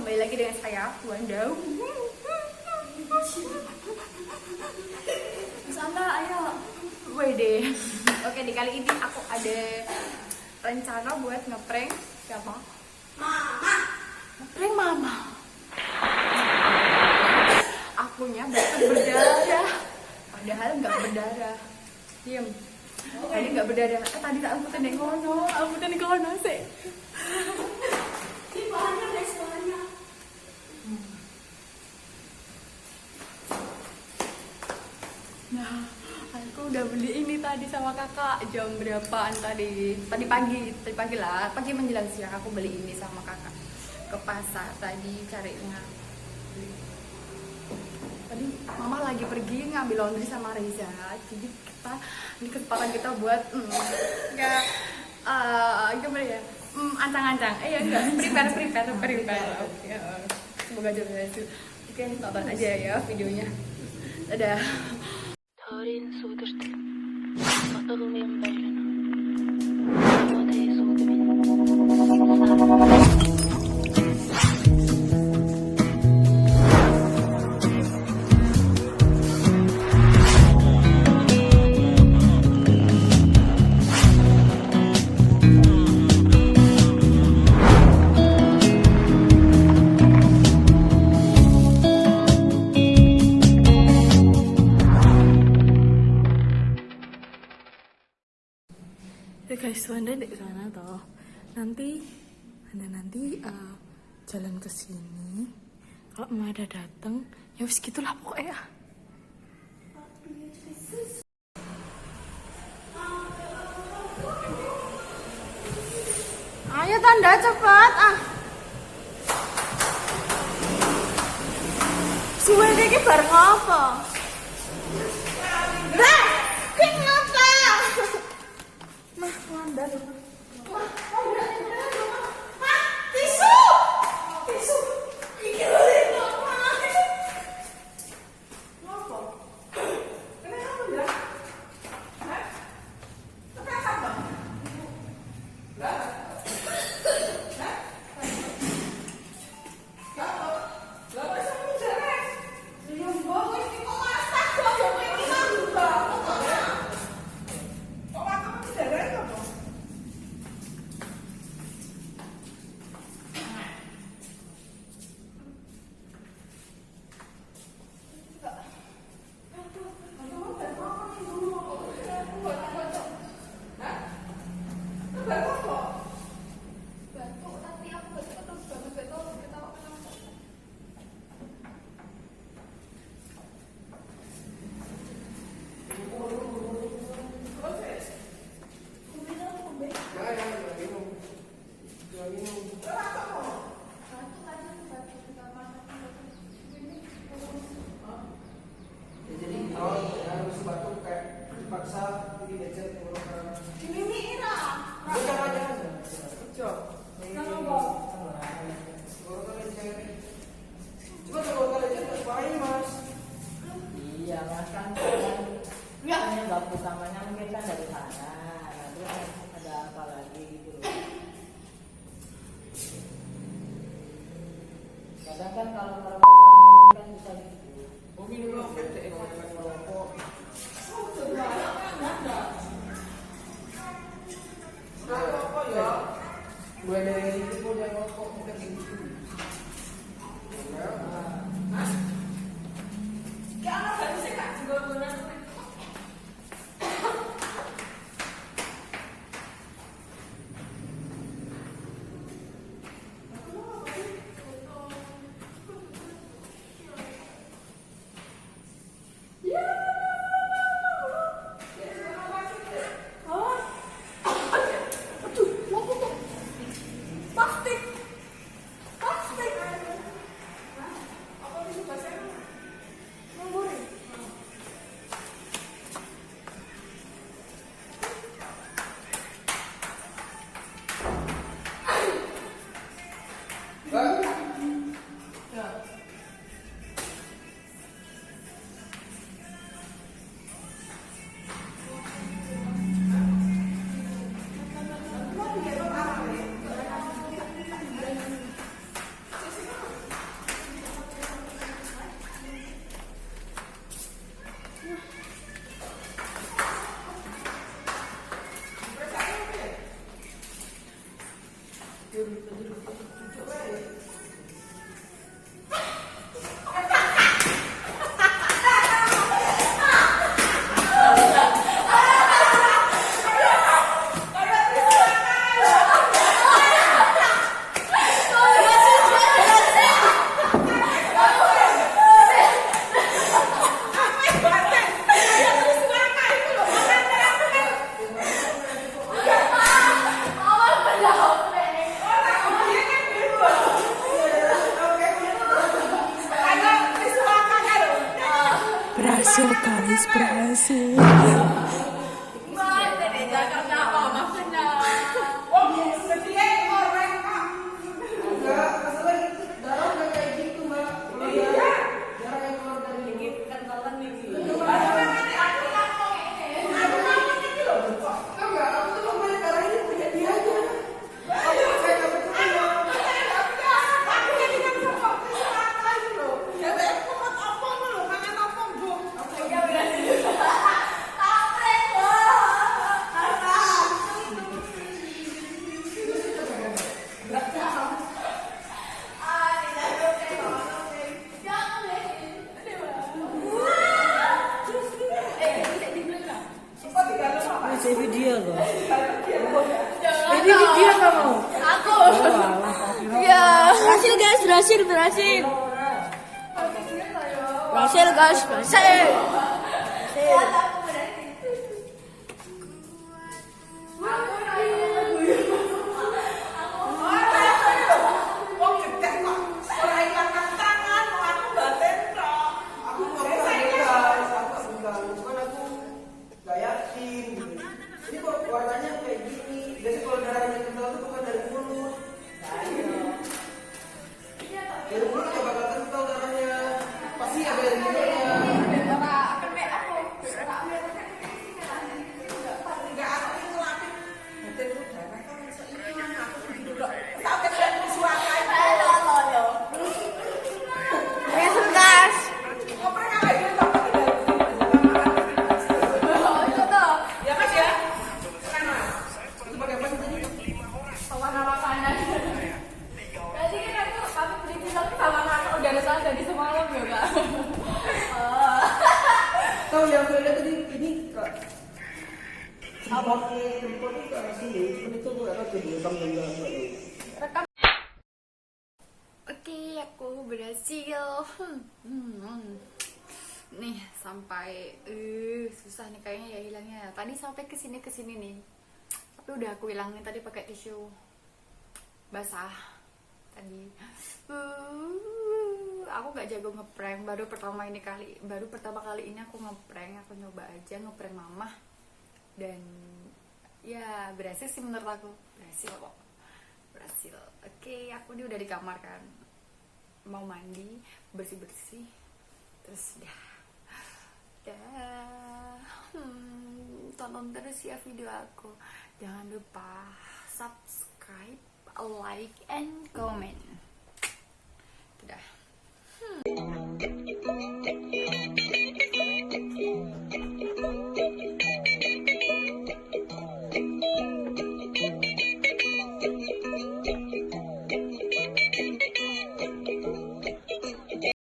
kembali lagi dengan saya Wanda. Sana ayo. Wede. Oke, di kali ini aku ada rencana buat ngeprank siapa? Mama. Ngeprank mama. Akunya batuk berdarah. Padahal nggak berdarah. Diam. Tadi nggak berdarah. Tadi tak amputan di kono sih. Banyak guys, banyak. Nah, aku udah beli ini tadi sama kakak. Jam berapaan tadi? Tadi pagi lah. Pagi menjelang siang aku beli ini sama kakak ke pasar tadi carinya. Tadi mama lagi pergi ngambil laundry sama Reza. Jadi kita ini kesempatan kita buat gimana ya? Ancang-ancang, ya enggak, prepare. Oke, semoga aja berhasil. Oke, tonton aja ya videonya. Dadah. Guys, Wanda di sana toh. Nanti jalan ke sini. Kalau Mama ada datang, ya wis gitulah pokoknya. Ayo Tanda cepat Si Wanda ini bareng apa? Utamanya mungkin kan dari sana, nanti ada apa lagi gitu loh. Kadang kan kalau merokok kurang minum kan bisa gitu. Oh minum rokok, merokok. Oh coba ada. Rokok ya. Gue dari itu udah rokok mungkin gitu. Hah? Kayak apa tadi sih kak juga benar. Berhasil guys, berhasil. Ini video loh. Ini video kamu. Aku. Ya. Berhasil guys, berhasil. Berhasil guys, berhasil. Ini kok warnanya kayak gini. Biasanya kalau darahnya kental itu bukan dari mulut. Dari mulut ya bakal kental darahnya. Pasti ada dari mulutnya. Berhasil guys. Sama makanan. Tadi kan aku beli bilang sama kakak udah ada salah dari semalam ya kak. Tahu yang saya lihat tadi ini kak. Apa tempat itu ke sini? Itu gue ada tuh rekam dengan Rekam. Oke, aku berhasil. Nih sampai susah nih kayaknya ya hilangnya. Tadi sampai kesini nih. Tapi udah aku hilangin tadi pakai tisu basah tadi. Aku gak jago ngeprank, baru pertama kali ini aku ngeprank, aku nyoba aja ngeprank mama dan ya berhasil sih menurut aku, berhasil. Oke, aku ini udah di kamar kan, mau mandi, bersih terus tonton terus ya video aku, jangan lupa subscribe, like and comment.